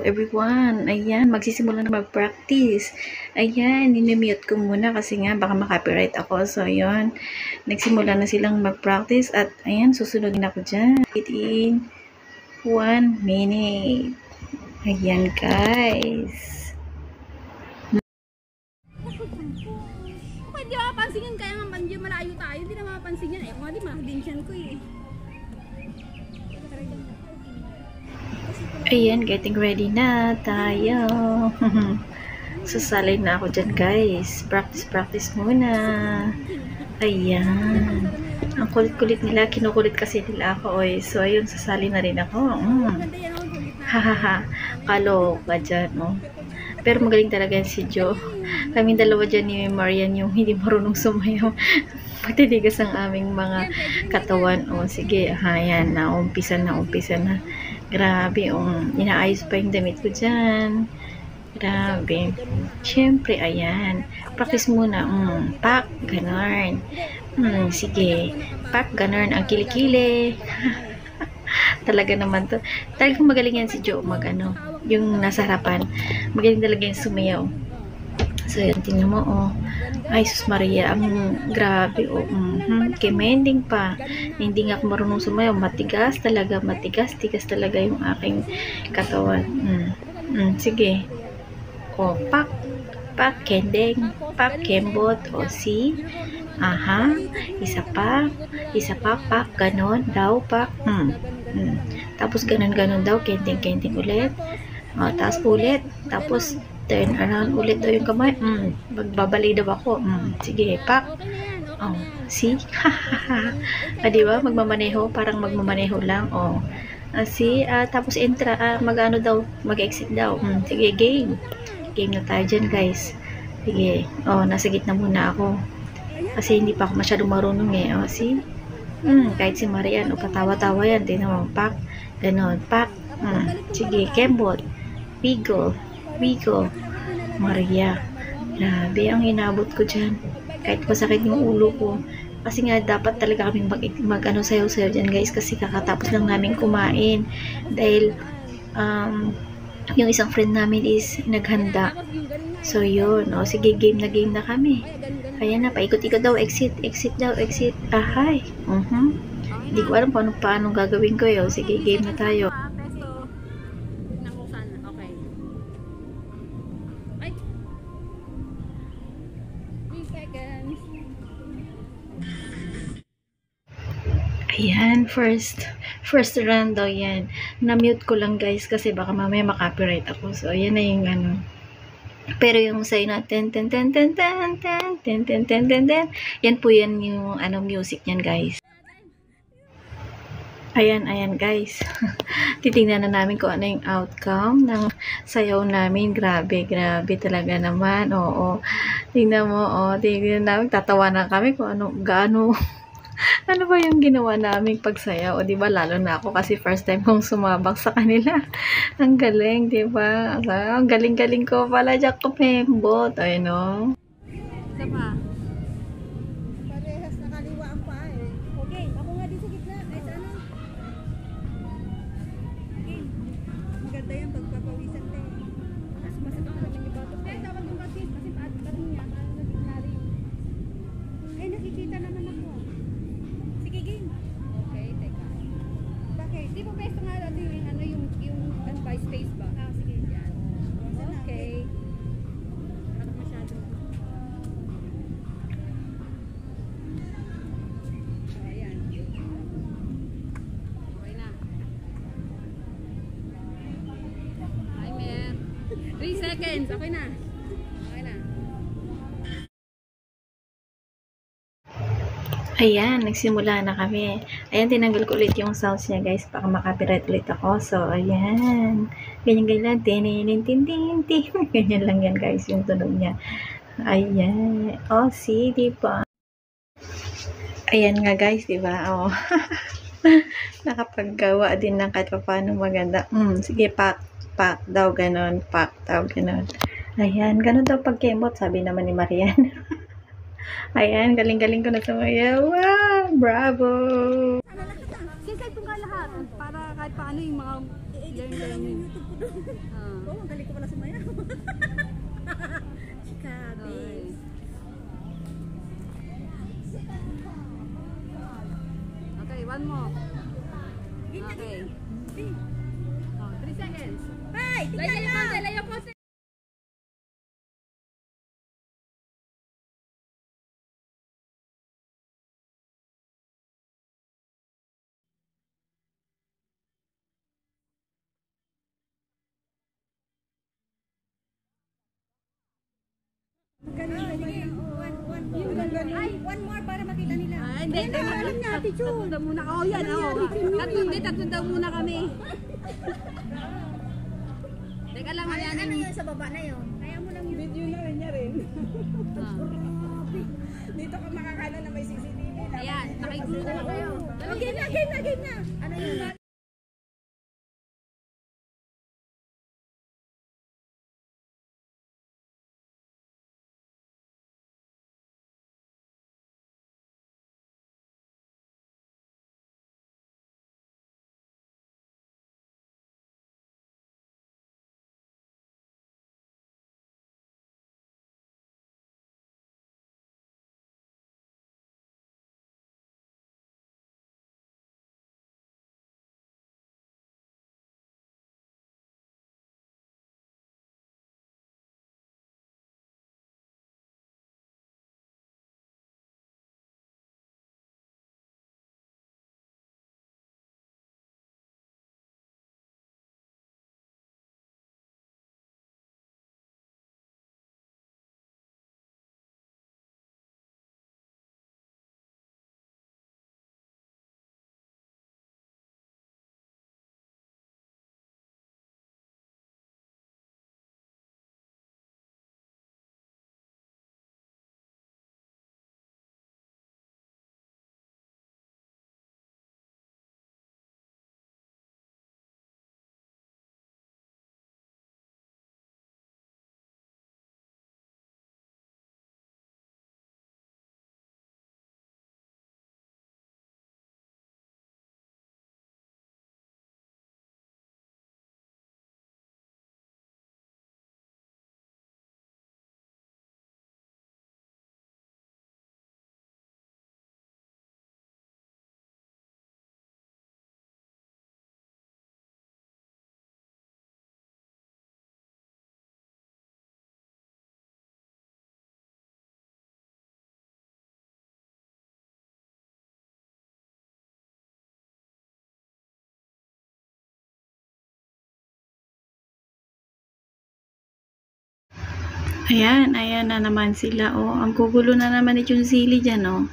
everyone. Ayan, magsisimula na mag-practice. Ayan, nimimute ko muna kasi nga baka makopyright ako. So, ayun, nagsimula na silang mag-practice at ayan, susunodin ako dyan. In 1 minute. Ayan, guys. Hindi mapapansin yan, kaya nga medyo malayo tayo, hindi na mapapansin yan. Eh, kung hindi, mahadinsiyan ko eh. Ayan, getting ready na tayo. Sasali na ako dyan, guys. Practice muna. Ayan. Ang kulit-kulit nila. Kinukulit kasi nila ako, eh. So, ayun, sasali na rin ako. Hahaha. Kaloka dyan, oh. Pero magaling talaga yan si Joe. Kaming dalawa dyan ni Marian yung hindi marunong sumayaw. Magtitigas ang aming mga katawan. O, sige. Ayan, umpisa na. Grabe, inaayos pa yung damit ko dyan. Grabe. Siyempre, ayan. Practice muna. Pak, ganon. Sige. Pak, ganon. Ang kilikili. Talaga naman to. Talagang magaling yan si Joe mag-ano. Yung nasa harapan. Magaling talaga yung sumayaw. So, yan. Tingnan mo, oh. Ay, sus Maria. Grabe, oh. Kemending pa. Hindi nga ako marunong sumayaw. Matigas talaga. Tigas talaga yung aking katawan. Sige. O, pak, kendeng, pak, kembot, o, si, aha, isa pa, pak, ganon, daw, pak, tapos ganon daw, kendeng ulit, o, tapos ulit, tapos, turn around ulit daw yung kamay, magbabali daw ako, sige, pak, o, si, hahaha, diba, magmamaneho, parang magmamaneho lang, o, tapos entra, mag-ano daw, mag-exit daw, sige, game na tayo dyan, guys. Sige. Nasa gitna muna ako. Kasi hindi pa ako masyadong marunong eh. See? Kahit si Marian, patawa-tawa yan. Tingnan mo, pak. Ganon, pak. Sige, kembot. Wiggle. Maria. Grabe, ang inabot ko dyan. Kahit masakit yung ulo ko. Kasi nga, dapat talaga kami sayaw-sayaw dyan, guys. Kasi kakatapos lang namin kumain. Dahil, yung isang friend namin is naghanda. So, yun. Sige, game na kami. Ayan na, paikot-ikot daw. Exit daw. Ahay. Hindi ko alam paano gagawin ko yun. Sige, game na tayo. Ayan, first round daw yan. Na-mute ko lang, guys, kasi baka mamaya makopyright ako. So, ayan na yung ano. Pero yung say na ten, yan po yan yung music niyan, guys. Ayan, guys. Titingnan na namin kung ano yung outcome ng sayaw namin. Grabe talaga naman. Oo. Tingnan mo, tingnan namin. Tatawa na kami kung gaano ano ba yung ginawa naming pagsayaw? O, diba, lalo na ako kasi first time kong sumabak sa kanila. Ang galing, diba? Ang galing ko pala, Jack ko pembot. Ayun, no? Isa pa. Parehas nakaliwa ang paa eh. Okay, ako nga din sa gitna. Ay, sana. Okay. Maganda yan, pagpapawisan tayo. Mas masakit naman yung ibato. Kaya dapat yung kasi patin niya, paano nagigna rin. Ay, nakikita naman ako. Game. Okay, teka. Bakit? Di ba pwesto nga yung by space ba? Sige, yan. Okay. Harap masyado. Ayan. Okay na. Timer. 3 seconds. Okay na. Ayan, nagsimula na kami. Ayan, tinanggal ko ulit yung sounds niya, guys, baka makopyright ulit ako. So, ayan. Ganyan. Ganyan lang yan, guys, yung tunog niya. Ayan. See, diba? Ayan nga, guys, diba? Nakapaggawa din ng kahit paano maganda. Sige, pak daw, ganon. Ayan, ganon daw pag-kemot, sabi naman ni Marian. Ayan, galing ko na sumayaw. Wow, bravo! Sinsay itong lahat para kahit paano yung mga learning. Oo, ang galing ko pala sumayaw. Chika, babes. Okay, one more. Ganyan, Okay. ganyan. 3 seconds. Hey, tingnan Layo na! pose, layo pose. Ganun, sige. One more para makita nila. Hindi, Ayun na, alam niya, attitude. Tatlo daw muna. Oh, yan. Oh. Tatlo daw muna kami. Teka lang, yan. Ano yun sa baba na yun? Kaya mo lang yun. Video na rin niya rin. Ah. Dito ka makakala na may CCTV. Ayan, nakigulo na kayo. Game na, game na, game na. Ano yun? Ayan, ayan na naman sila. Oh, ang gugulo na naman ni Chunsili dyan, oh.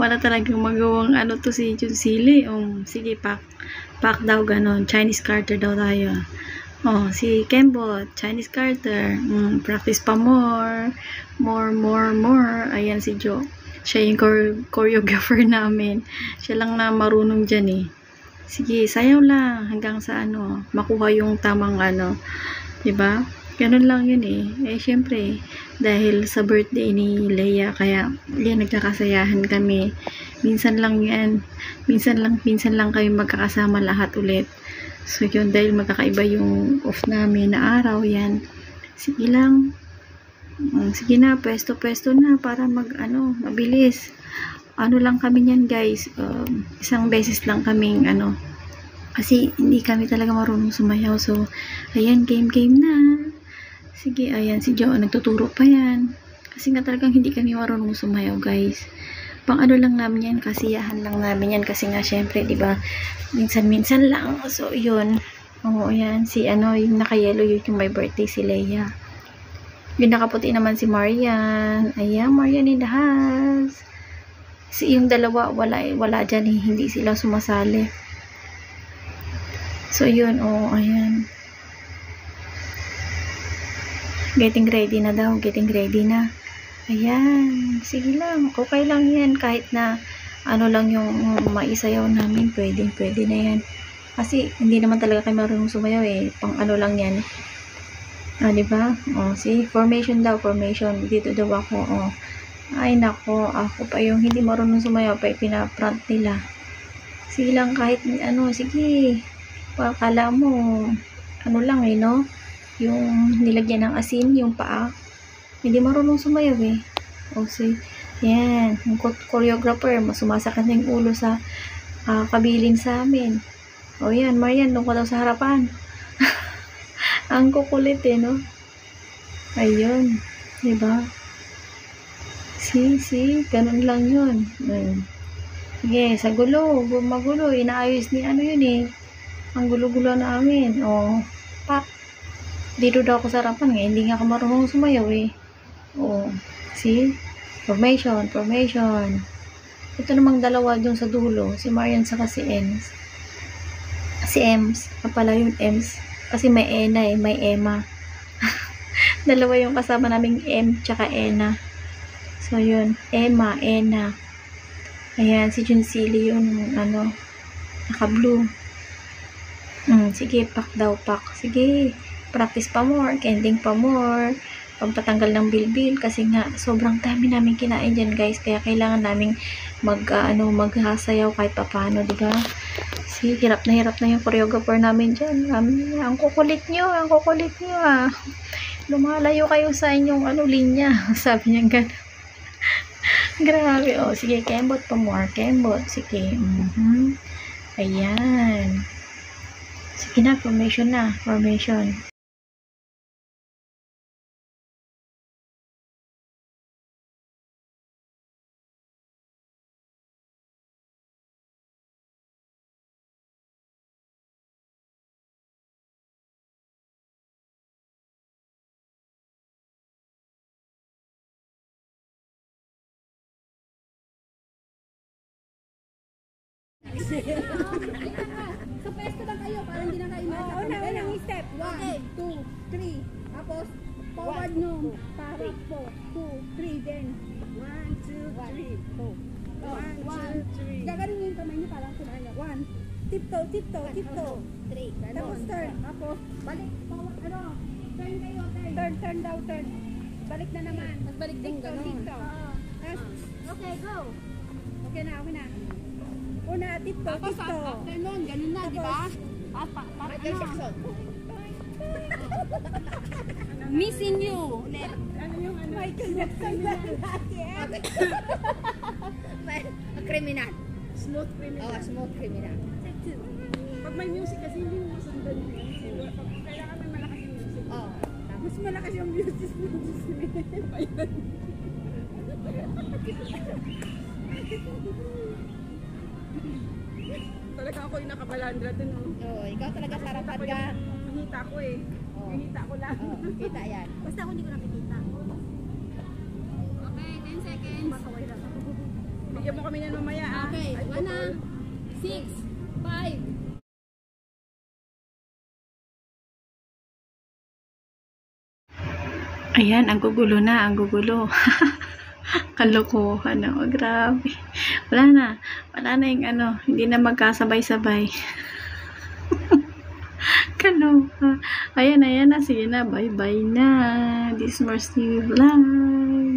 Wala talagang magawang ano to si Chunsili. Sige, pack daw ganon. Chinese Carter daw tayo. Oh, si Kembot, Chinese Carter. Practice pa more. More. Ayan si Joe. Siya yung choreographer namin. Siya lang na marunong dyan eh. Sige, sayaw lang hanggang sa ano, makuha yung tamang ano. 'Di ba? Ganun lang yun eh. Syempre, dahil sa birthday ni Leia, kaya yan, nagkakasayahan kami. Minsan lang yan. Minsan lang kayo magkakasama lahat ulit. So yun, dahil magkakaiba yung off namin na araw, yan. Sige lang. Sige na, pwesto na para mabilis. Ano lang kami yan, guys. Isang beses lang kaming kasi hindi kami talaga marunong sumayaw. So, ayan, game na. Sige, ayan, si Joe, nagtuturo pa yan. Kasi nga talagang hindi kami marunong sumayaw, guys. Pang ano lang namin yan, kasiyahan lang namin yan. Kasi nga, syempre, di ba minsan lang. So, yun. Oo, ayan, yung naka-yellow, yung my birthday, si Leia. Yung nakaputi naman si Marian. Ayan, Marian in the house. Yung dalawa, wala dyan eh. Hindi sila sumasali. So, yun, ayan. Getting ready na daw. Ayan. Sige lang. Okay lang yan. Kahit na lang yung maisayaw namin. Pwede na yan. Kasi, hindi naman talaga kayo marunong sumayaw eh. Pang lang yan. Diba? See? Formation. Dito daw ako. Ay, nako. Ako pa yung hindi marunong sumayaw pa pina-front nila. Sige lang kahit ano, sige. Akala mo, ano lang eh, no? Yung nilagyan ng asin, yung paa. Hindi marunong sumayaw eh. O si, yan. Yung choreographer, masumasakan na yung ulo sa kabilin sa amin. O yan, Marian, doon ko daw sa harapan. Ang kukulit eh, no? Ayun. Diba? Ganun lang yun. Sige, sa gulo, magulo, inaayos ni ano yun eh. Ang gulo-gulo namin. O, pak. Dito daw ako sa harapan nga, hindi nga ako marunong sumayaw eh. O, see? Formation. Ito namang dalawa dun sa dulo, si Marian saka si Ems. Si Ems, pala yung Ems. Kasi may Ena eh, may Emma. Dalawa yung kasama naming M tsaka Ena. So, yun. Emma, Ena. Ayan, si Junsili yung, ano, naka-blue. Sige, pak daw, pak. Sige, practice pa more, kending pa more. Pampatanggal ng bilbil kasi nga, sobrang dami namin kinain dyan, guys. Kaya kailangan naming maghasayaw kahit papano, diba? See, hirap na yung choreographer namin dyan. Ang kukulit nyo ah. Lumalayo kayo sa inyong linya. Sabi niya gano'n. Grabe, oh. Sige, kembot pa more. Kembot. Sige. Ayan. Sige na, formation na. Formation. Sa pwesto lang kayo para hindi na kayo unang step. 1, 2, 3. Tapos, forward nung. Para 4, 2, 3. Then, 1, 2, 3, 4. 1, 2, 3. Gagaling yung kamay niyo parang kumain na. 1. Tiptoe. 3. Tapos turn. Tapos, balik. Forward, turn kayo. Turn daw. Balik na naman. Magbalik din gano'n. Okay, go. Okay na. Una, tiptoe. After nun, ganun na, di ba? Michael Jackson. Missing you. Michael Jackson na lagi. Kriminal. Smooth criminal. Oh, smooth criminal. Pag may music kasi hindi mo masundan yun. Kailangan may malakas yung music. Oh. Mas malakas yung music. Talaga ako yung nakabalandra dun. Oh, ikaw talaga sarapan ka. Hinita ko eh. Oh. Hinita ko lang. Oh, kita yan. Basta ako hindi ko nakikita. Okay, 10 seconds. Makaway lang. Bigyan mo kami na mamaya ah. Okay, Ay, 1 na. 6, 5. Ayan, ang gugulo na. Kalokohan na. Oh, grabe. Wala na yung hindi na magkasabay-sabay. Kaloka. Ayan na. Sige na. Bye-bye na. This Mercy Live.